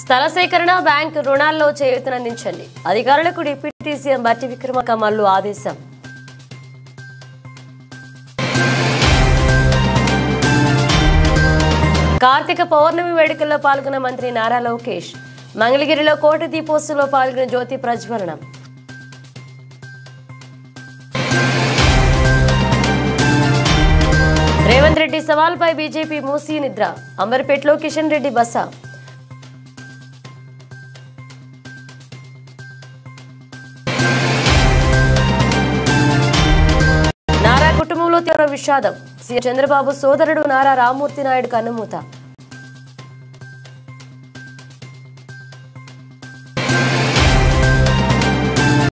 స్థల సేకరణ బ్యాంక్ రుణాల్లో చేయూతనందించండి. అధికారులకు డిప్యూటీ సీఎం బట్టి విక్రమార్క మల్లు ఆదేశం. కార్తీక పౌర్ణమి వేడుకల్లో పాల్గొన్న మంత్రి నారా లోకేష్. మంగళగిరిలో కోటి దీపోత్సవంలో పాల్గొన్న జ్యోతి ప్రజ్వలనం. రేవంత్ రెడ్డి సవాల్పై బీజేపీ మూసీ నిద్ర. అంబర్పేటలో కిషన్ రెడ్డి బస. నారా కుటుంబంలో తీవ్ర విషాదం. సీఎం చంద్రబాబు సోదరుడు నారా రామ్మూర్తి నాయుడు కన్నుమూత.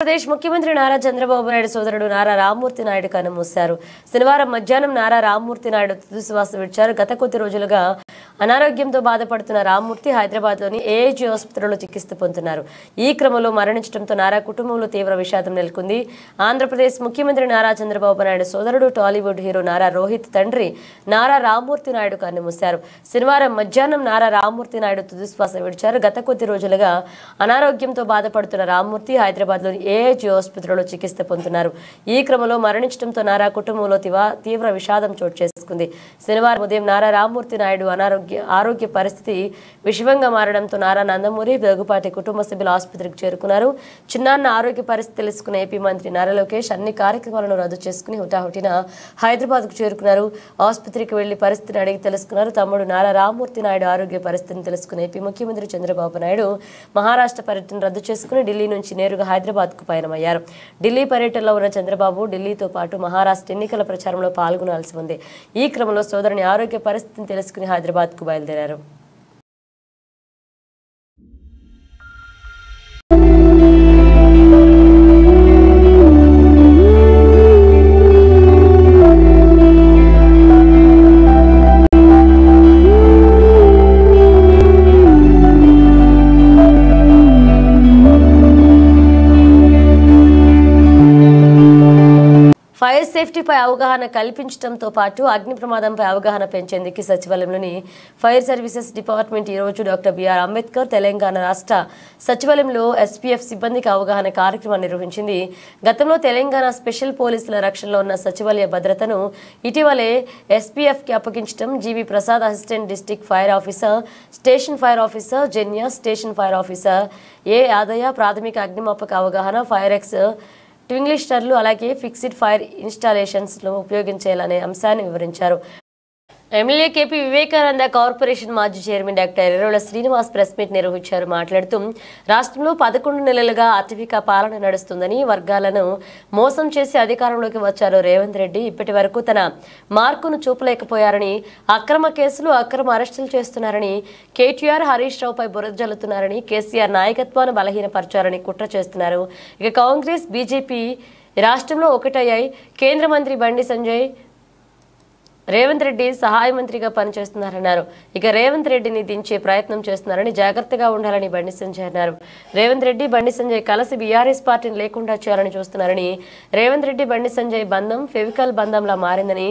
ఆంధ్రప్రదేశ్ ముఖ్యమంత్రి నారా చంద్రబాబు నాయుడు సోదరుడు నారా రామ్మూర్తి నాయుడు కన్నుమూశారు. శనివారం మధ్యాహ్నం నారా రామ్మూర్తి నాయుడు తుదిశ్వాస విడిచారు. గత కొద్ది రోజులుగా అనారోగ్యంతో బాధపడుతున్న రామ్మూర్తి హైదరాబాద్లోని ఏఐజీ ఆసుపత్రిలో చికిత్స పొందుతున్నారు. ఈ క్రమంలో మరణించడంతో నారా కుటుంబంలో తీవ్ర విషాదం నెలకొంది. ఆంధ్రప్రదేశ్ ముఖ్యమంత్రి నారా చంద్రబాబు నాయుడు సోదరుడు టాలీవుడ్ హీరో నారా రోహిత్ తండ్రి నారా రామ్మూర్తి నాయుడు కన్నుమూశారు. శనివారం మధ్యాహ్నం నారా రామ్మూర్తి నాయుడు తుదిశ్వాస విడిచారు. గత కొద్ది రోజులుగా అనారోగ్యంతో బాధపడుతున్న రామ్మూర్తి హైదరాబాద్లోని ఏఐజీ ఆసుపత్రిలో చికిత్స పొందుతున్నారు. ఈ క్రమంలో మరణించడంతో నారా కుటుంబంలో తీవ్ర విషాదం చోటు చేసుకుంది. శనివారం ఉదయం నారా రామ్మూర్తి నాయుడు ఆరోగ్య పరిస్థితి విషమంగా మారడంతో నారా నందమూరి దగ్గుపాటి కుటుంబ సభ్యులు ఆసుపత్రికి చేరుకున్నారు. చిన్నాన్న ఆరోగ్య పరిస్థితి తెలుసుకున్న ఏపీ మంత్రి నారా లోకేష్ అన్ని కార్యక్రమాలను రద్దు చేసుకుని హుటాహుటిన హైదరాబాద్కు చేరుకున్నారు. ఆసుపత్రికి వెళ్లి పరిస్థితిని అడిగి తెలుసుకున్నారు. తమ్ముడు నారా రామ్మూర్తి నాయుడు ఆరోగ్య పరిస్థితిని తెలుసుకున్న ఏపీ ముఖ్యమంత్రి చంద్రబాబు నాయుడు మహారాష్ట్ర పర్యటన రద్దు చేసుకుని ఢిల్లీ నుంచి నేరుగా హైదరాబాద్కు పయనమయ్యారు. ఢిల్లీ పర్యటనలో ఉన్న చంద్రబాబు ఢిల్లీతో పాటు మహారాష్ట్ర ఎన్నికల ప్రచారంలో పాల్గొనాల్సి ఉంది. ఈ క్రమంలో సోదరుని ఆరోగ్య పరిస్థితిని తెలుసుకుని హైదరాబాద్కు బయలుదేరారు. ఫైర్ సేఫ్టీపై అవగాహన కల్పించడంతో పాటు అగ్ని ప్రమాదంపై అవగాహన పెంచేందుకు సచివాలయంలోని ఫైర్ సర్వీసెస్ డిపార్ట్మెంట్ ఈ రోజు డాక్టర్ బిఆర్ అంబేద్కర్ తెలంగాణ రాష్ట్ర సచివాలయంలో ఎస్పీఎఫ్ సిబ్బందికి అవగాహన కార్యక్రమాన్ని నిర్వహించింది. గతంలో తెలంగాణ స్పెషల్ పోలీసుల రక్షణలో ఉన్న సచివాలయ భద్రతను ఇటీవలే ఎస్పీఎఫ్కి అప్పగించడం G V Prasad assistant district fire officer, station fire officer, జెన్యా స్టేషన్ ఫైర్ ఆఫీసర్, ఏ ఆదయ ప్రాథమిక అగ్నిమాపక అవగాహన, ఫైర్ ఎక్స్ ట్వింగ్లిస్టర్లు అలాగే ఫిక్స్డ్ ఫైర్ ఇన్స్టాలేషన్స్ను ఉపయోగించాలనే అంశాన్ని వివరించారు. ఎమ్మెల్యే కేపీ వివేకానంద కార్పొరేషన్ మాజీ chairman doctor Errolla Srinivas press meet నిర్వహించారు. మాట్లాడుతూ రాష్ట్రంలో 11 నెలలుగా అటవిక పాలన నడుస్తుందని, వర్గాలను మోసం చేసి అధికారంలోకి వచ్చారు రేవంత్ రెడ్డి. ఇప్పటి వరకు తన మార్కును చూపలేకపోయారని, అక్రమ కేసులు, అక్రమ అరెస్టులు చేస్తున్నారని, కేటీఆర్ హరీష్ రావుపై బురద జల్లుతున్నారని, కేసీఆర్ నాయకత్వాన్ని బలహీనపరచారని కుట్ర చేస్తున్నారు. ఇక కాంగ్రెస్, బీజేపీ రాష్ట్రంలో ఒకటయ్యాయి. కేంద్ర మంత్రి బండి సంజయ్ రేవంత్ రెడ్డి సహాయ మంత్రిగా పనిచేస్తున్నారన్నారు. ఇక రేవంత్ రెడ్డిని దించే ప్రయత్నం చేస్తున్నారని, జాగ్రత్తగా ఉండాలని బండి సంజయ్ అన్నారు. రేవంత్ రెడ్డి, బండి సంజయ్ కలిసి బీఆర్ఎస్ పార్టీని లేకుండా చేయాలని చూస్తున్నారని, రేవంత్ రెడ్డి, బండి సంజయ్ బంధం ఫెవికల్ బంధంలా మారిందని,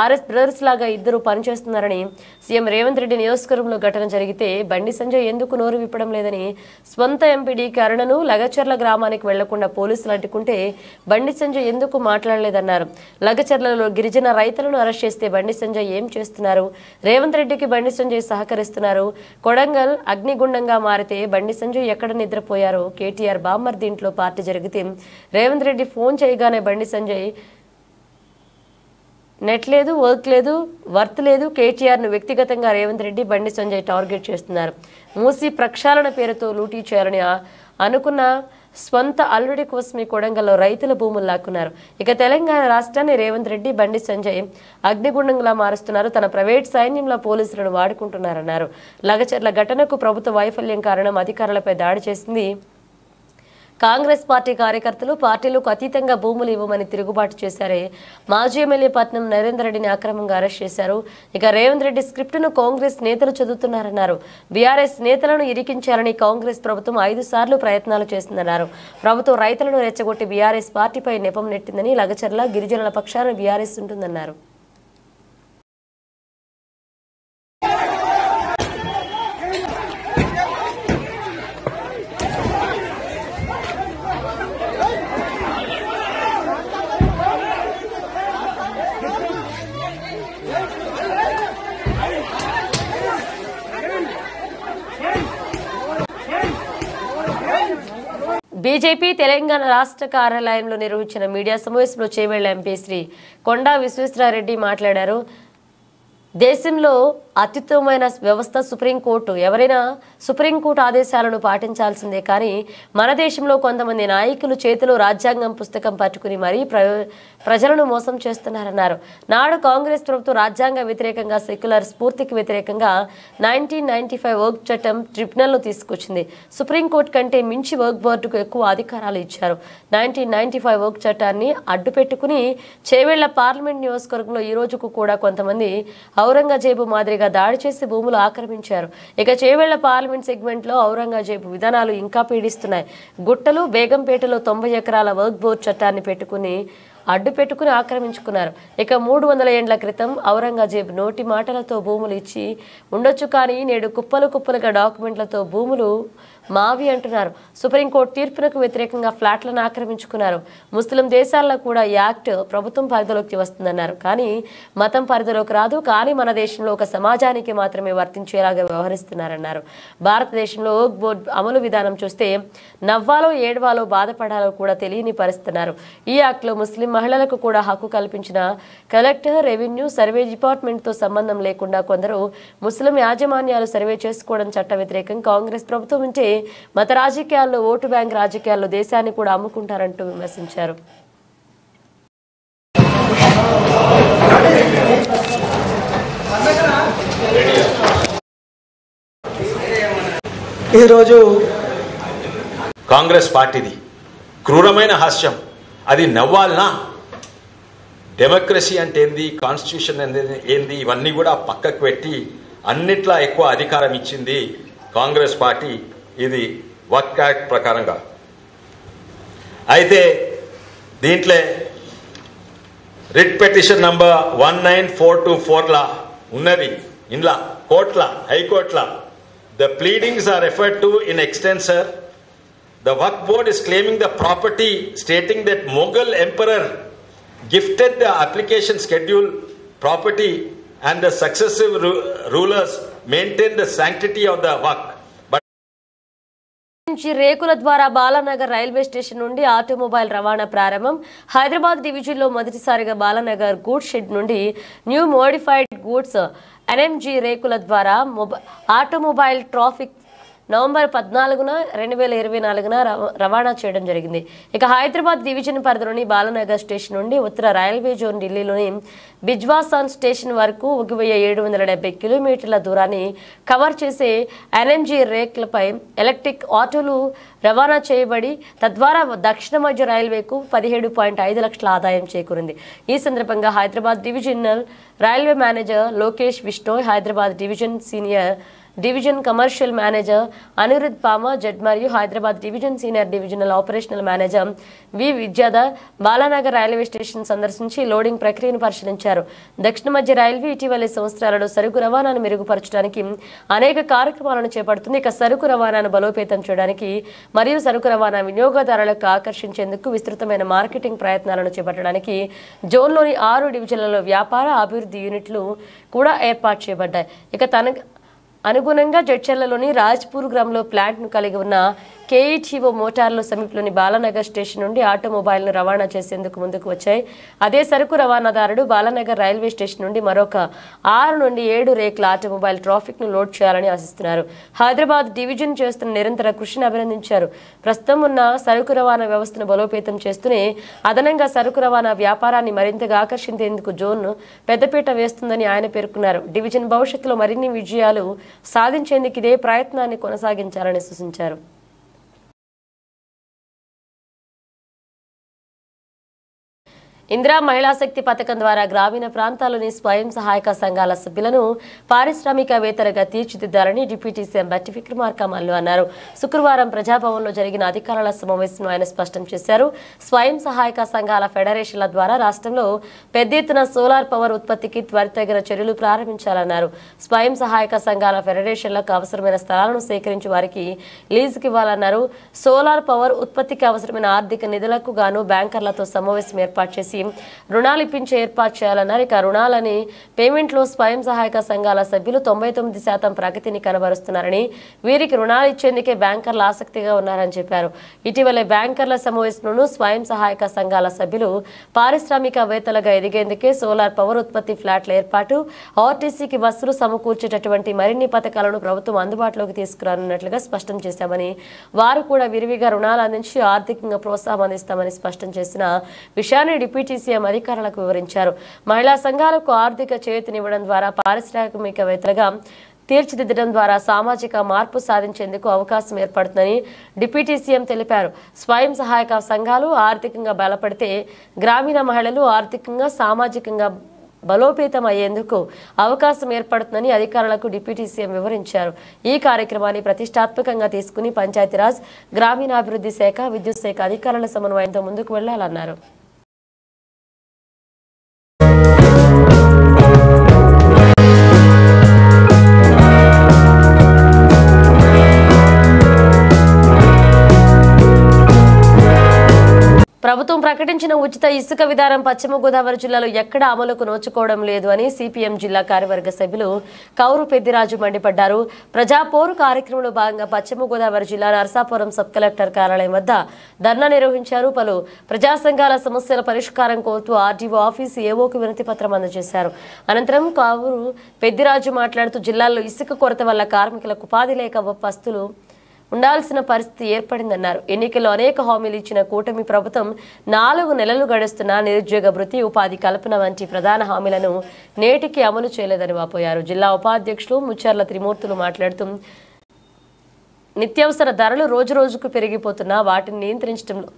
ఆర్ఎస్ బ్రదర్స్ లాగా ఇద్దరు పనిచేస్తున్నారని, సీఎం రేవంత్ రెడ్డి నియోజకవర్గంలో ఘటన జరిగితే బండి సంజయ్ ఎందుకు నోరు విప్పడం లేదని, స్వంత ఎంపీడీ కరుణను లగచర్ల గ్రామానికి వెళ్లకుండా పోలీసులు అడ్డుకుంటే బండి సంజయ్ ఎందుకు మాట్లాడలేదన్నారు. లగచర్లలో గిరిజన రైతులను అరెస్ట్ చేస్తే బండి సంజయ్ ఏం చేస్తున్నారు? రేవంత్ రెడ్డికి బండి సంజయ్ సహకరిస్తున్నారు. కొడంగల్ అగ్నిగుండంగా మారితే బండి సంజయ్ ఎక్కడ నిద్రపోయారో, కేటీఆర్ బామ్మర్ దీంట్లో పార్టీ జరిగితే రేవంత్ రెడ్డి ఫోన్ చేయగానే బండి సంజయ్ నెట్ లేదు, వర్క్ లేదు, వర్త్ లేదు. కేటీఆర్ను వ్యక్తిగతంగా రేవంత్ రెడ్డి, బండి సంజయ్ టార్గెట్ చేస్తున్నారు. మూసి ప్రక్షాళన పేరుతో లూటీ చేయాలని అనుకున్న స్వంత అల్లుడి కోసమే కొడంగల్లో రైతుల భూములు లాక్కున్నారు. ఇక తెలంగాణ రాష్ట్రాన్ని రేవంత్ రెడ్డి, బండి సంజయ్ అగ్నిగుండంలా మారుస్తున్నారు. తన ప్రైవేట్ సైన్యంలో పోలీసులను వాడుకుంటున్నారన్నారు. లగచర్ల ఘటనకు ప్రభుత్వ వైఫల్యం కారణం అధికారులపై దాడి చేసింది. కాంగ్రెస్ పార్టీ కార్యకర్తలు పార్టీలకు అతీతంగా భూములు ఇవ్వమని తిరుగుబాటు చేశారే. మాజీ ఎమ్మెల్యే పట్నం నరేందర్ రెడ్డిని అక్రమంగా అరెస్ట్ చేశారు. ఇక రేవంత్ రెడ్డి స్క్రిప్టును కాంగ్రెస్ నేతలు చదువుతున్నారన్నారు. బీఆర్ఎస్ నేతలను ఇరికించాలని కాంగ్రెస్ ప్రభుత్వం 5 సార్లు ప్రయత్నాలు చేస్తుందన్నారు. ప్రభుత్వం రైతులను రెచ్చగొట్టి బీఆర్ఎస్ పార్టీపై నెపం నెట్టిందని, లగచర్ల గిరిజనుల పక్షాన బీఆర్ఎస్ ఉంటుందన్నారు. బీజేపీ తెలంగాణ రాష్ట్ర కార్యాలయంలో నిర్వహించిన మీడియా సమావేశంలో చేవెళ్ల ఎంపీ శ్రీ కొండా విశ్వేశ్వరరెడ్డి మాట్లాడారు. దేశంలో అత్యుత్తమమైన వ్యవస్థ సుప్రీంకోర్టు. ఎవరైనా సుప్రీంకోర్టు ఆదేశాలను పాటించాల్సిందే. కానీ మన దేశంలో కొంతమంది నాయకులు చేతిలో రాజ్యాంగం పుస్తకం పట్టుకుని మరీ ప్రజలను మోసం చేస్తున్నారన్నారు. నాడు కాంగ్రెస్ ప్రభుత్వం రాజ్యాంగ వ్యతిరేకంగా సెక్యులర్ స్ఫూర్తికి వ్యతిరేకంగా 1995 వర్క్ చట్టం ట్రిబ్యునల్ను తీసుకొచ్చింది. సుప్రీంకోర్టు కంటే మించి వర్క్ బోర్డుకు ఎక్కువ అధికారాలు ఇచ్చారు. 1995 వర్క్ చట్టాన్ని అడ్డుపెట్టుకుని చేవెళ్ల పార్లమెంట్ నియోజకవర్గంలో ఈ రోజుకు కూడా కొంతమంది ఔరంగజేబు మాదిరిగా దాడి చేసి భూములు ఆక్రమించారు. ఇక చేవెళ్ల పార్లమెంట్ సెగ్మెంట్ లో ఔరంగజేబు విధానాలు ఇంకా పీడిస్తున్నాయి. గుట్టలు బేగంపేటలో 90 ఎకరాల వర్క్ బోర్డు చట్టాన్ని అడ్డు పెట్టుకుని ఆక్రమించుకున్నారు. ఇక 300 ఏండ్ల క్రితం ఔరంగజేబు నోటి మాటలతో భూములు ఇచ్చి ఉండొచ్చు, కానీ నేడు కుప్పలు కుప్పలుగా డాక్యుమెంట్లతో భూములు మావి అంటున్నారు. సుప్రీంకోర్టు తీర్పునకు వ్యతిరేకంగా ఫ్లాట్లను ఆక్రమించుకున్నారు. ముస్లిం దేశాల్లో కూడా ఈ యాక్ట్ ప్రభుత్వం పరిధిలోకి వస్తుందన్నారు. కానీ మతం పరిధిలోకి రాదు. కానీ మన దేశంలో ఒక సమాజానికి మాత్రమే వర్తించేలాగా వ్యవహరిస్తున్నారన్నారు. భారతదేశంలో వర్క్ బోర్డు అమలు విధానం చూస్తే నవ్వాలో ఏడవాలో బాధపడాలో కూడా తెలియని పరిస్తున్నారు. ఈ యాక్ట్లో ముస్లిం మహిళలకు కూడా హక్కు కల్పించిన కలెక్టర్, రెవెన్యూ, సర్వే డిపార్ట్మెంట్తో సంబంధం లేకుండా కొందరు ముస్లిం యాజమాన్యాలు సర్వే చేసుకోవడం చట్ట వ్యతిరేకం. కాంగ్రెస్ ప్రభుత్వం ఉంటే మత రాజకీయాల్లో, ఓటు బ్యాంక్ రాజకీయాల్లో దేశాన్ని కూడా అమ్ముకుంటారంటూ విమర్శించారు. ఈరోజు కాంగ్రెస్ పార్టీది క్రూరమైన హాస్యం. అది నవ్వాలనా? డెమోక్రసీ అంటే ఏంది, కాన్స్టిట్యూషన్ ఏంది, ఇవన్నీ కూడా పక్కకు పెట్టి అన్నిట్లా ఎక్కువ అధికారం ఇచ్చింది కాంగ్రెస్ పార్టీ. ఇది వర్క్ యాక్ట్ ప్రకారంగా. అయితే దీంట్లో రిట్ పిటిషన్ నంబర్ 19424లా ఉన్నది. ఇంట్లో కోర్టుల, హైకోర్టుల the pleadings are referred to in extent, sir. The Waqf Board is claiming the property, stating that Mughal emperor gifted the application schedule property and the successive rulers maintained the sanctity of the Waqf. రేకుల ద్వారా Balanagar railway station నుండి automobile రవాణా ప్రారంభం. హైదరాబాద్ డివిజన్లో మొదటిసారిగా Balanagar goods shed నుండి new modified goods ఎన్ఎంజీ రేకుల ద్వారా ఆటోమొబైల్ ట్రాఫిక్ నవంబర్ 14, 2024 రవాణా చేయడం జరిగింది. ఇక హైదరాబాద్ డివిజన్ పరిధిలోని బాలానగర్ స్టేషన్ నుండి ఉత్తర రైల్వే జోన్ ఢిల్లీలోని బిజ్వాసాన్ స్టేషన్ వరకు 1770 కిలోమీటర్ల దూరాన్ని కవర్ చేసే ఎన్ఎంజీ రేక్లపై ఎలక్ట్రిక్ ఆటోలు రవాణా చేయబడి తద్వారా దక్షిణ మధ్య రైల్వేకు 17.5 లక్షల ఆదాయం చేకూరింది. ఈ సందర్భంగా Hyderabad divisional railway manager Lokesh Vishnoi, Hyderabad division commercial manager Anirudh Pama జడ్ మరియు Hyderabad division senior divisional operational manager V Vidyadhar Balanagar railway station సందర్శించి లోడింగ్ ప్రక్రియను పరిశీలించారు. దక్షిణ మధ్య రైల్వే ఇటీవలి సంవత్సరాలలో సరుకు రవాణాను మెరుగుపరచడానికి అనేక కార్యక్రమాలను చేపడుతుంది. ఇక సరుకు రవాణాను బలోపేతం చేయడానికి మరియు సరుకు రవాణా వినియోగదారులకు ఆకర్షించేందుకు విస్తృతమైన మార్కెటింగ్ ప్రయత్నాలను చేపట్టడానికి జోన్లోని 6 డివిజన్లలో వ్యాపార అభివృద్ధి యూనిట్లు కూడా ఏర్పాటు చేయబడ్డాయి. ఇక అనుగుణంగా జడ్చర్లలోని రాజ్పూర్ గ్రామంలో ప్లాంట్ను కలిగి ఉన్న కేఈటీఓ మోటార్లు సమీపంలోని బాలానగర్ స్టేషన్ నుండి ఆటోమొబైల్ను రవాణా చేసేందుకు ముందుకు వచ్చాయి. అదే సరుకు రవాణాదారుడు బాలానగర్ రైల్వే స్టేషన్ నుండి మరొక 6 నుండి 7 రేకుల ఆటోమొబైల్ ట్రాఫిక్ను లోడ్ చేయాలని ఆశిస్తున్నారు. హైదరాబాద్ డివిజన్ చేస్తున్న నిరంతర కృషిని అభినందించారు. ప్రస్తుతం ఉన్న సరుకు రవాణా వ్యవస్థను బలోపేతం చేస్తూనే అదనంగా సరుకు రవాణా వ్యాపారాన్ని మరింతగా ఆకర్షించేందుకు జోన్ పెద్దపీట వేస్తుందని ఆయన పేర్కొన్నారు. డివిజన్ భవిష్యత్తులో మరిన్ని విజయాలు సాధించేందుకు ఇదే ప్రయత్నాన్ని కొనసాగించాలని సూచించారు. ఇందిరా మహిళా శక్తి పథకం ద్వారా గ్రామీణ ప్రాంతాల్లోని స్వయం సహాయక సంఘాల సభ్యులను పారిశ్రామికవేత్తలుగా తీర్చిదిద్దాలని డిప్యూటీ సీఎం బట్టి విక్రమార్క మల్లు అన్నారు. శుక్రవారం ప్రజాభవన్లో జరిగిన అధికారుల సమావేశంలో ఆయన స్పష్టం చేశారు. స్వయం సహాయక సంఘాల ఫెడరేషన్ల ద్వారా రాష్ట్రంలో పెద్ద ఎత్తున సోలార్ పవర్ ఉత్పత్తికి త్వరితగిన చర్యలు ప్రారంభించాలన్నారు. స్వయం సహాయక సంఘాల ఫెడరేషన్లకు అవసరమైన స్థలాలను సేకరించి వారికి లీజుకి ఇవ్వాలన్నారు. సోలార్ పవర్ ఉత్పత్తికి అవసరమైన ఆర్థిక నిధులకు గాను బ్యాంకర్లతో సమావేశం ఏర్పాటు చేసి చేసి రుణాలు ఇప్పించే ఏర్పాటు చేయాలన్నారు. ఇక రుణాలని పేమెంట్లో స్వయం సహాయక సంఘాల సభ్యులు 99% ప్రగతిని కనబరుస్తున్నారని, వీరికి రుణాలు ఇచ్చేందుకే బ్యాంకర్లు ఆసక్తిగా ఉన్నారని చెప్పారు. ఇటీవలే బ్యాంకర్ల సమావేశంలోనూ స్వయం సహాయక సంఘాల సభ్యులు పారిశ్రామికవేత్తలుగా ఎదిగేందుకే సోలార్ పవర్ ఉత్పత్తి ఫ్లాట్ల ఏర్పాటు, ఆర్టీసీకి బస్సులు సమకూర్చేటటువంటి మరిన్ని పథకాలను ప్రభుత్వం అందుబాటులోకి తీసుకురానున్నట్లుగా స్పష్టం చేశామని, వారు కూడా విరివిగా రుణాలు అందించి ఆర్థికంగా ప్రోత్సాహం అందిస్తామని స్పష్టం చేసిన విషయాన్ని డిప్యూటీ సీఎం అధికారులకు వివరించారు. మహిళా సంఘాలకు ఆర్థిక చేయూతనివ్వడం ద్వారా పారిశ్రామికవేత్తలుగా తీర్చిదిద్దడం ద్వారా సామాజిక మార్పు సాధించేందుకు అవకాశం ఏర్పడుతుందని డిప్యూటీ సీఎం తెలిపారు. స్వయం సహాయక సంఘాలు ఆర్థికంగా బలపడితే గ్రామీణ మహిళలు ఆర్థికంగా సామాజికంగా బలోపేతం అయ్యేందుకు అవకాశం ఏర్పడుతుందని అధికారులకు డిప్యూటీ సీఎం వివరించారు. ఈ కార్యక్రమాన్ని ప్రతిష్టాత్మకంగా తీసుకుని పంచాయతీరాజ్, గ్రామీణాభివృద్ధి శాఖ, విద్యుత్ శాఖ అధికారుల సమన్వయంతో ముందుకు వెళ్లాలన్నారు. ప్రభుత్వం ప్రకటించిన ఉచిత ఇసుక విధానం పశ్చిమ గోదావరి జిల్లాలో ఎక్కడ అమలుకు నోచుకోవడం లేదు అని సిపిఎం జిల్లా కార్యవర్గ సభ్యులు కౌరు పెద్దిరాజు మండిపడ్డారు. ప్రజాపోరు కార్యక్రమంలో భాగంగా పశ్చిమ గోదావరి జిల్లా నరసాపురం సబ్ కలెక్టర్ కార్యాలయం వద్ద ధర్నా నిర్వహించారు. పలు ప్రజా సంఘాల సమస్యల పరిష్కారం కోరుతూ ఆర్డీఓ ఆఫీసు ఏవోకు వినతి పత్రం అందజేశారు. అనంతరం కౌరు పెద్దిరాజు మాట్లాడుతూ జిల్లాలో ఇసుక కొరత వల్ల కార్మికులకు ఉపాధి లేక పస్తులు ఉండాల్సిన పరిస్థితి ఏర్పడిందన్నారు. ఎన్నికల్లో అనేక హామీలు ఇచ్చిన కూటమి ప్రభుత్వం 4 నెలలు గడుస్తున్న నిరుద్యోగ వృత్తి, ఉపాధి కల్పన వంటి ప్రధాన హామీలను నేటికి అమలు చేయలేదని వాపోయారు. జిల్లా ఉపాధ్యక్షులు ముచ్చర్ల త్రిమూర్తులు మాట్లాడుతూ నిత్యావసర ధరలు రోజురోజుకు పెరిగిపోతున్నా వాటిని నియంత్రించడంలో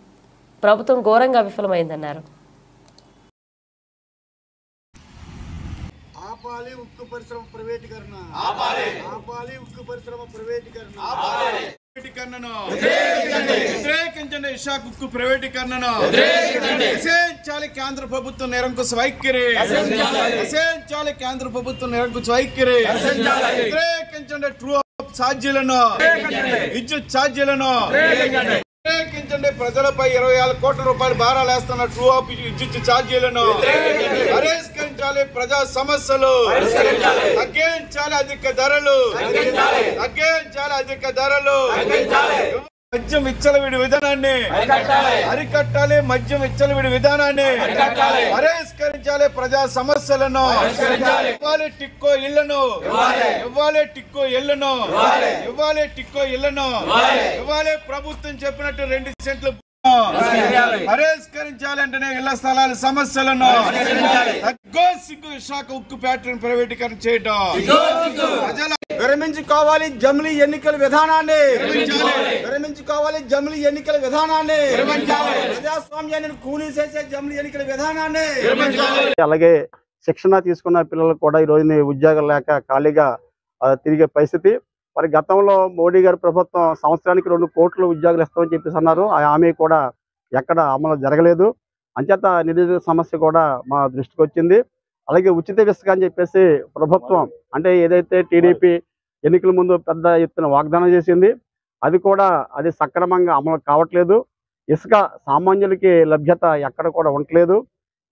ప్రభుత్వం ఘోరంగా విఫలమైందన్నారు. ఆపాలి ఉక్కు పరిశ్రమ ప్రైవేటీకరణ, ఆపాలి ఉక్కు పరిశ్రమ ప్రైవేటీకరణ, వ్యతిరేకించండి విశాఖ ఉక్కు ప్రైవేటీకరణను, నశించాలి కేంద్ర ప్రభుత్వం నిరంకుశ వైఖరి, నశించాలి కేంద్ర ప్రభుత్వం నిరంకుశ వైఖరి, వ్యతిరేకించండి ట్రూ అప్ ఛార్జీలను, విద్యుత్ ఛార్జీలను, వ్యతిరేకించండి ప్రజలపై 26 కోట్ల రూపాయల భారాలు వేస్తున్న ట్రూ అప్ విద్యుత్ ఛార్జీలను, పరిష్కరించాలి ప్రజా సమస్యలు, తగ్గించాలి అధిక ధరలు, తగ్గించాలి అధిక ధరలు, మద్యం విచ్చలవిడి విధానాన్ని అరికట్టాలి, మద్యం విచ్చలవిడి విధానాన్ని పరిష్కరించాలి, ప్రజా సమస్యలను ఇవ్వాలి, టిక్కో ఇళ్లను ఇవ్వాలి, టిక్కో ఇళ్లను ఇవ్వాలి, టిక్కో ఇళ్లను ఇవ్వాలి, ప్రభుత్వం చెప్పినట్టు 2 సెంట్లు పరిష్కరించాలంటేనే ఇళ్ల స్థలాల సమస్యలను సిగ్గు విశాఖ ఉక్కు ఫ్యాక్టరీని ప్రైవేటీకరణ చేయడం, విరమించుకోవాలి జమిలీ ఎన్నికల విధానాన్ని, విరమించుకోవాలి జమిలీ ఎన్నికల విధానాన్ని, ప్రజాస్వామ్యాన్ని కూలీ చేసే జమిలీ ఎన్నికల విధానాన్ని. అలాగే శిక్షణ తీసుకున్న పిల్లలకు కూడా ఈ రోజుని ఉద్యోగాలు లేక ఖాళీగా తిరిగే పరిస్థితి. మరి గతంలో మోడీ గారి ప్రభుత్వం సంవత్సరానికి 2 కోట్ల ఉద్యోగాలు ఇస్తామని చెప్పేసి అన్నారు. ఆ హామీ కూడా ఎక్కడ అమలు జరగలేదు. అంచేత నిరుద్యోగ సమస్య కూడా మా దృష్టికి వచ్చింది. అలాగే ఉచిత ఇసుక అని చెప్పేసి ప్రభుత్వం అంటే ఏదైతే టీడీపీ ఎన్నికల ముందు పెద్ద ఎత్తున వాగ్దానం చేసింది, అది సక్రమంగా అమలు కావట్లేదు. ఇసుక సామాన్యులకి లభ్యత ఎక్కడ కూడా ఉండట్లేదు.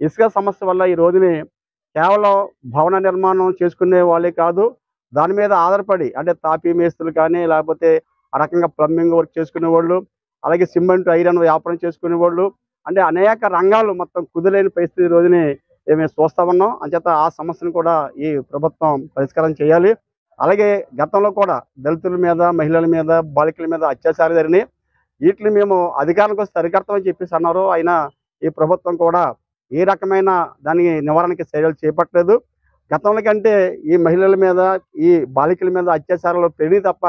ఇసుక సమస్య వల్ల ఈ రోజుని కేవలం భవన నిర్మాణం చేసుకునే వాళ్ళే కాదు, దాని మీద ఆధారపడి అంటే తాపీ మేస్తులు కానీ, లేకపోతే ఆ రకంగా ప్లంబింగ్ వర్క్ చేసుకునే వాళ్ళు, అలాగే సిమెంట్ ఐరన్ వ్యాపారం చేసుకునే వాళ్ళు, అంటే అనేక రంగాలు మొత్తం కుదిలేని పరిస్థితి రోజుని మేము చూస్తా ఉన్నాం. అంచేత ఆ సమస్యను కూడా ఈ ప్రభుత్వం పరిష్కారం చేయాలి. అలాగే గతంలో కూడా దళితుల మీద, మహిళల మీద, బాలికల మీద అత్యాచారాలు జరిగినాయి. వీటిని మేము అధికారానికి వస్తే అరికడతామని చెప్పేసి అన్నారు. అయినా ఈ ప్రభుత్వం కూడా ఏ రకమైన దాని నివారణకి చర్యలు చేపట్టలేదు. గతంలో కంటే ఈ మహిళల మీద, ఈ బాలికల మీద అత్యాచారాలు పెరిగి తప్ప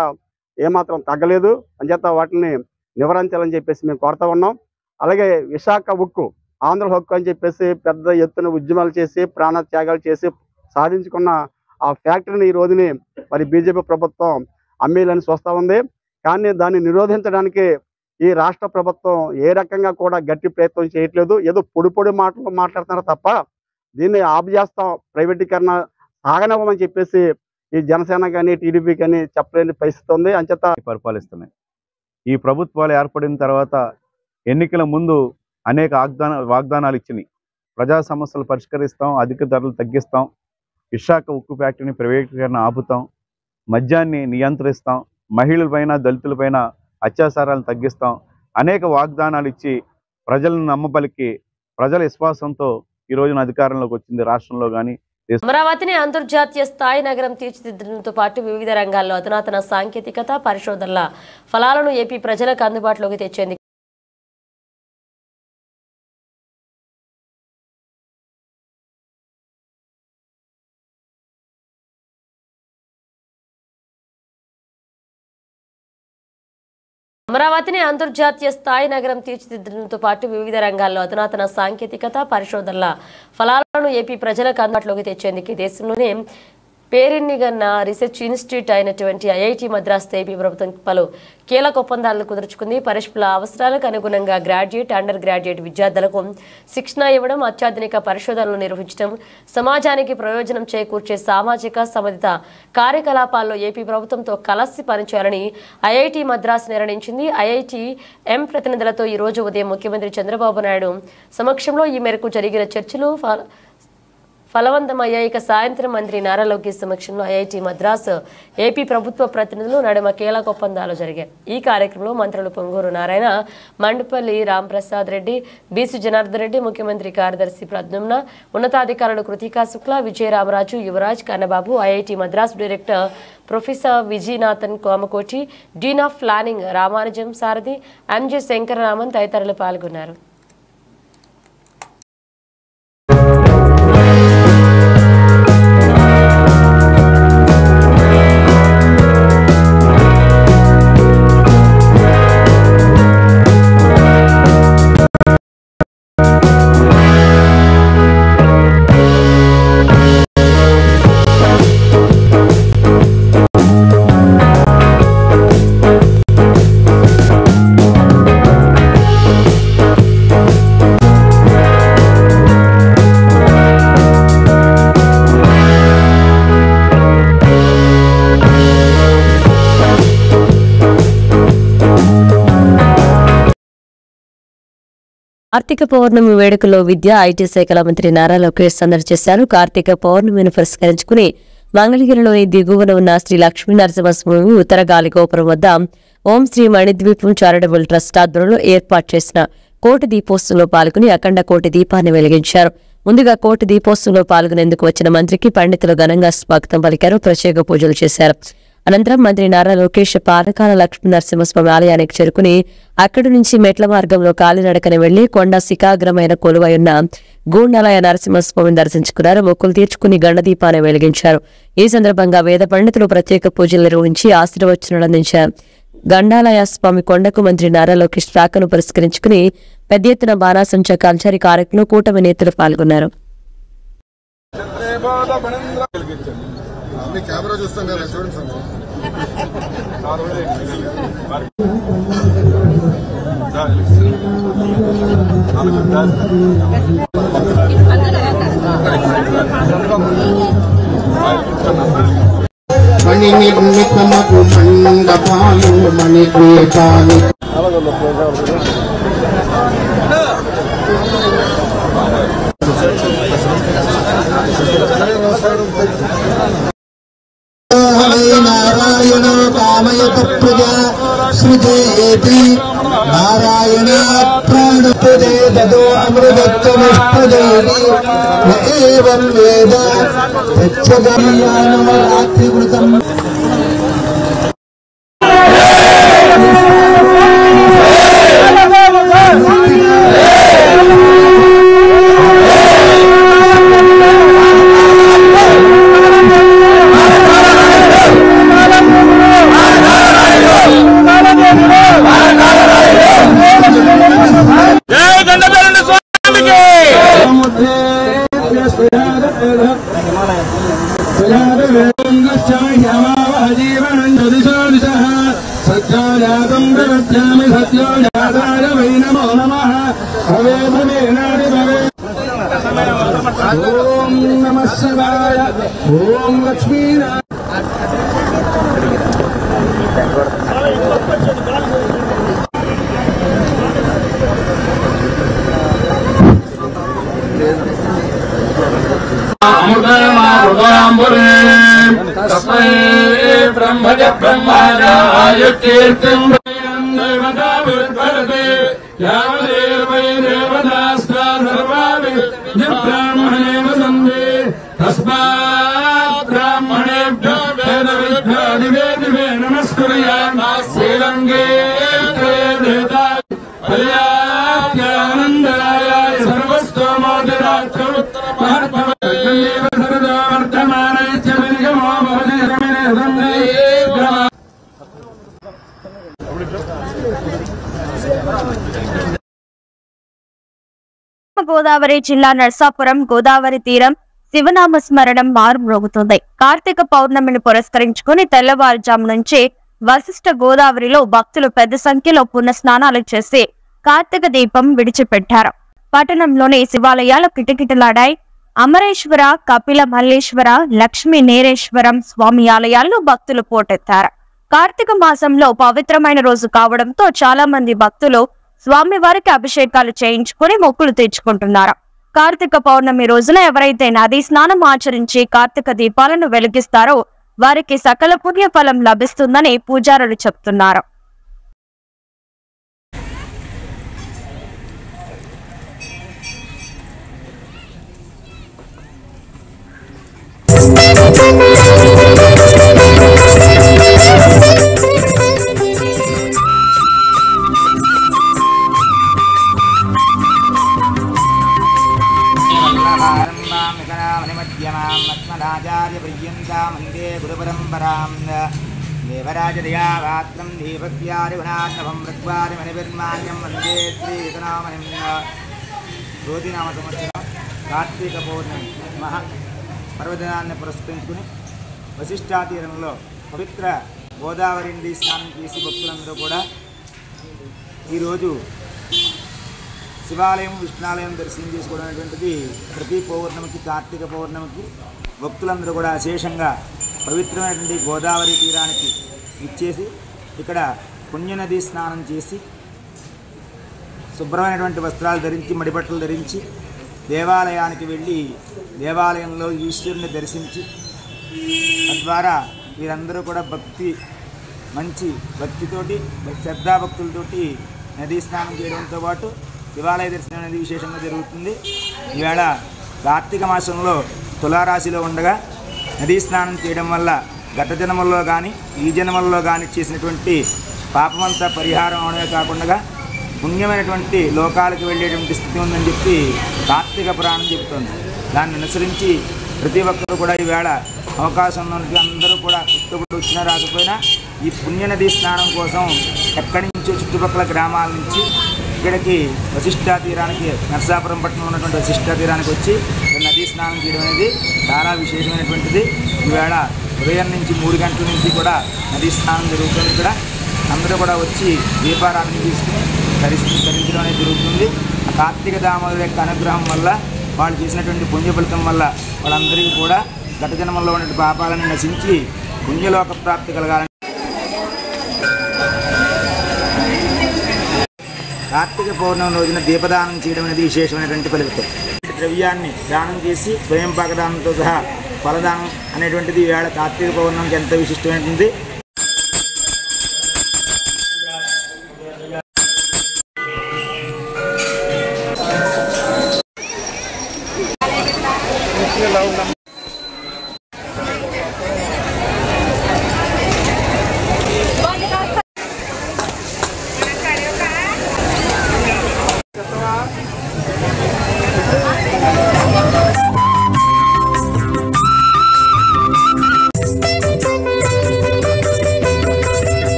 ఏమాత్రం తగ్గలేదు. అంచేత వాటిని నివారించాలని చెప్పేసి మేము కోరుతా ఉన్నాం. అలాగే విశాఖ ఉక్కు, ఆంధ్ర హక్కు అని చెప్పేసి పెద్ద ఎత్తున ఉద్యమాలు చేసి ప్రాణత్యాగాలు చేసి సాధించుకున్న ఆ ఫ్యాక్టరీని ఈ రోజుని మరి బీజేపీ ప్రభుత్వం అమ్మేయాలని చూస్తూ ఉంది. కానీ దాన్ని నిరోధించడానికి ఈ రాష్ట్ర ప్రభుత్వం ఏ రకంగా కూడా గట్టి ప్రయత్నం చేయట్లేదు. ఏదో పొడి మాటలు మాట్లాడుతున్నారు తప్ప దీన్ని ఆపు చేస్తాం, ప్రైవేటీకరణ సాగనివ్వమని చెప్పేసి ఈ జనసేన కానీ టీడీపీ కానీ చెప్పలేని పరిస్థితి ఉంది. అంచేత పరిపాలిస్తున్నాయి. ఈ ప్రభుత్వాలు ఏర్పడిన తర్వాత ఎన్నికల ముందు అనేక వాగ్దానాలు ఇచ్చినాయి. ప్రజా సమస్యలు పరిష్కరిస్తాం, అధిక ధరలు తగ్గిస్తాం, విశాఖ ఉక్కు ఫ్యాక్టరీని ప్రైవేటీకరణ ఆపుతాం, మద్యాన్ని నియంత్రిస్తాం, మహిళలపైన దళితులపైన అత్యాచారాలను తగ్గిస్తాం, అనేక వాగ్దానాలు ఇచ్చి ప్రజలను నమ్మబలికి ప్రజల విశ్వాసంతో ఈ రోజున అధికారంలోకి వచ్చింది రాష్ట్రంలో. కానీ అమరావతిని అంతర్జాతీయ స్థాయి నగరం తీర్చిదిద్దడంతో పాటు వివిధ రంగాల్లో అధునాతన సాంకేతికత పరిశోధనల ఫలాలను ఏపీ ప్రజలకు అందుబాటులోకి తెచ్చేందుకు అమరావతిని అంతర్జాతీయ స్థాయి నగరం తీర్చిదిద్దడంతో పాటు వివిధ రంగాల్లో అధునాతన సాంకేతికత పరిశోధనల ఫలాలను ఏపీ ప్రజలకు అందుబాటులోకి తెచ్చేందుకు దేశంలోనే పేరెన్నిగన్న రీసెర్చ్ ఇన్స్టిట్యూట్ అయినటువంటి ఐఐటి మద్రాస్ ఏపీ ప్రభుత్వం పలు కీలక ఒప్పందాలను కుదుర్చుకుంది. పరిశ్రమల అవసరాలకు అనుగుణంగా గ్రాడ్యుయేట్, అండర్ గ్రాడ్యుయేట్ విద్యార్థులకు శిక్షణ ఇవ్వడం, అత్యాధునిక పరిశోధనలు నిర్వహించడం, సమాజానికి ప్రయోజనం చేకూర్చే సామాజిక సంబంధిత కార్యకలాపాల్లో ఏపీ ప్రభుత్వంతో కలిసి పనిచేయాలని ఐఐటి మద్రాస్ నిర్ణయించింది. ఐఐటి ఎం ప్రతినిధులతో ఈ రోజు ఉదయం ముఖ్యమంత్రి చంద్రబాబు నాయుడు సమక్షంలో ఈ మేరకు జరిగిన చర్చలు ఫలవంతమయ్యాయి. ఇక సాయంత్రం మంత్రి నారా లోకేష్ సమక్షంలో ఐఐటి మద్రాస్ ఏపీ ప్రభుత్వ ప్రతినిధులు నడుమ కీలక ఒప్పందాలు జరిగాయి. ఈ కార్యక్రమంలో మంత్రులు పొంగూరు నారాయణ, మండుపల్లి రాంప్రసాద్ రెడ్డి, బీసీ జనార్దన్ రెడ్డి, ముఖ్యమంత్రి కార్యదర్శి ప్రద్యుమ్న, ఉన్నతాధికారులు Kritika Shukla, Vijayaramaraju, Yuvraj, Kannababu, IIT Madras director professor Vijayanathan Kamakoti, dean of planning Ramanujam Sarathi, MG Shankararaman తదితరులు పాల్గొన్నారు. కార్తీక పౌర్ణమి వేడుకలో విద్యా ఐటీ శాఖల మంత్రి నారా లోకేష్ సందడి చేశారు. కార్తీక పౌర్ణమిని పురస్కరించుకుని మంగళగిరిలోని దిగువన ఉన్న శ్రీ లక్ష్మీ నరసింహస్వామి ఉత్తర గాలి గోపురం వద్ద ఓం శ్రీ మణిద్వీపం చారిటబుల్ ట్రస్ట్ ఆధ్వర్యంలో ఏర్పాటు చేసిన కోటి దీపోత్సవంలో పాల్గొని అఖండ కోటి దీపాన్ని వెలిగించారు. ముందుగా కోటి దీపోత్సవంలో పాల్గొనేందుకు వచ్చిన మంత్రికి పండితులు ఘనంగా స్వాగతం పలికారు, ప్రత్యేక పూజలు చేశారు. అనంతరం మంత్రి నారా లోకేష్ పానకాల లక్ష్మీ నరసింహస్వామి ఆలయానికి చేరుకుని అక్కడి నుంచి మెట్ల మార్గంలో కాలినడకని వెళ్లి కొండ శిఖాగ్రమైన కొలువై ఉన్న గూండాలయ నరసింహస్వామిని దర్శించుకున్నారు. మొక్కులు తీర్చుకుని గండదీపాన్ని వెలిగించారు. ఈ సందర్భంగా వేద పండితులు ప్రత్యేక పూజలు నిర్వహించి ఆశీర్వచనాలు అందించారు. గండాలయ స్వామి కొండకు మంత్రి నారా లోకేష్ శాఖను పురస్కరించుకుని పెద్ద ఎత్తున బాణాసంచా కల్చరీ కార్యక్రమంలో కూటమి నేతలు పాల్గొన్నారు. కెమెరా చూస్తాం కదా, చూడండి మణి నిర్మితమగు మండపాలు మణి ద్వీపాలు నారాయణ కామయత ప్రజా సృజేతి నారాయణ ప్రాణపదే దదో అమృతత్వముష్పదేవి ఏవం వేద ప్రత్యగమ్యానో రాత్రికృతం ఓం నమః శివాయ ఓం లక్ష్మీ అమృతమామృతాంబురే తస్మై బ్రహ్మజ బ్రహ్మజాయ కీర్తిం దేవతాభిర్భరతే యావదేవై దేవతాస్తా సర్వాభి బ్రాహ్మణేన సందే తస్మాత్ బ్రాహ్మణేభ్యో వేద విద్యాదివే దివే నమస్కుర్యామా శ్రీరంగే దేవతా పర్యాప్యానందరాయ సర్వస్తోమోదిరాక్షరుత్తమహర్భవదేవ సరదా వర్ధమానయ చ వినిగమో భవతి రమినే సందే గోదావరి జిల్లా నర్సాపురం గోదావరి తీరం శివనామ స్మరణం మారుమ్రోగుతుంది. కార్తీక పౌర్ణమిని పురస్కరించుకుని తెల్లవారుజాము నుంచి వశిష్ఠ గోదావరిలో భక్తులు పెద్ద సంఖ్యలో పుణ్య స్నానాలు చేసి కార్తీక దీపం విడిచిపెట్టారు. పట్టణంలోని శివాలయాలు కిటకిటలాడాయి. అమరేశ్వర, కపిల మల్లేశ్వర, లక్ష్మీ నేరేశ్వరం స్వామి ఆలయాల్లో భక్తులు పోటెత్తారు. కార్తీక మాసంలో పవిత్రమైన రోజు కావడంతో చాలా మంది భక్తులు స్వామివారికి అభిషేకాలు చేయించుకుని మొక్కులు తీర్చుకుంటున్నారు. కార్తీక పౌర్ణమి రోజున ఎవరైతే నదీ స్నానం ఆచరించి కార్తీక దీపాలను వెలిగిస్తారో వారికి సకల పుణ్య ఫలం లభిస్తుందని పూజారులు చెప్తున్నారు. వందే గురు పరంపరాం దేవరాజదయావాత్రం దీపక్యారిగుణార్ణవం ఋగ్వారిమణిభిర్మాన్యం వందే శ్రీవితనామణిం. జ్యోతినామ సంవత్సరం కార్తీక పౌర్ణమి మహా పర్వదినాన్ని పురస్కరించుకుని వశిష్ఠా తీరంలో పవిత్ర గోదావరి నది స్నానం చేసి భక్తులందరూ కూడా ఈరోజు శివాలయం విష్ణాలయం దర్శనం చేసుకోవడం అనేటువంటిది ప్రతి పౌర్ణమికి కార్తీక పౌర్ణమికి భక్తులందరూ కూడా అశేషంగా పవిత్రమైనటువంటి గోదావరి తీరానికి ఇచ్చేసి ఇక్కడ పుణ్యనది స్నానం చేసి శుభ్రమైనటువంటి వస్త్రాలు ధరించి మడిబట్టలు ధరించి దేవాలయానికి వెళ్ళి దేవాలయంలో ఈశ్వరుని దర్శించి తద్వారా వీరందరూ కూడా మంచి భక్తితోటి శ్రద్ధాభక్తులతోటి నదీ స్నానం చేయడంతో పాటు శివాలయ దర్శనం అనేది విశేషంగా జరుగుతుంది. ఈవేళ కార్తీక మాసంలో తులారాశిలో ఉండగా నదీ స్నానం చేయడం వల్ల గత జన్మల్లో కానీ ఈ జన్మల్లో కానీ చేసినటువంటి పాపమంతా పరిహారం అవడమే కాకుండా పుణ్యమైనటువంటి లోకాలకు వెళ్ళేటువంటి స్థితి ఉందని చెప్పి కార్తీక పురాణం చెబుతుంది. దాన్ని అనుసరించి ప్రతి ఒక్కరు కూడా ఈవేళ అవకాశం ఉన్నటువంటి అందరూ కూడా ఇష్టపడి వచ్చినా రాకపోయినా ఈ పుణ్యనదీ స్నానం కోసం ఎక్కడి నుంచో చుట్టుపక్కల గ్రామాల నుంచి ఇక్కడికి వశిష్ఠా తీరానికి నర్సాపురం పట్టణంలో ఉన్నటువంటి వశిష్ఠా తీరానికి వచ్చి నదీ స్నానం చేయడం అనేది చాలా విశేషమైనటువంటిది. ఈవేళ ఉదయం నుంచి 3 గంటల నుంచి కూడా నదీ స్నానం జరుగుతుంది. ఇక్కడ అందరూ కూడా వచ్చి దీపారాధన తీసుకుని ధరించడం అనేది జరుగుతుంది. ఆ కార్తీక దామోదరుల యొక్క అనుగ్రహం వల్ల వాళ్ళు చేసినటువంటి పుణ్య ఫలితం వల్ల వాళ్ళందరికీ కూడా గత జన్మల్లో ఉన్న పాపాలను నశించి పుణ్యలోక ప్రాప్తి కలగాలని కార్తీక పౌర్ణమి రోజున దీపదానం చేయడం అనేది విశేషమైనటువంటి ఫలితం. ద్రవ్యాన్ని దానం చేసి స్వయం పాకదానంతో సహా ఫలదానం అనేటువంటిది ఈవేళ కార్తీక పౌర్ణమికి ఎంత విశిష్టమైనది.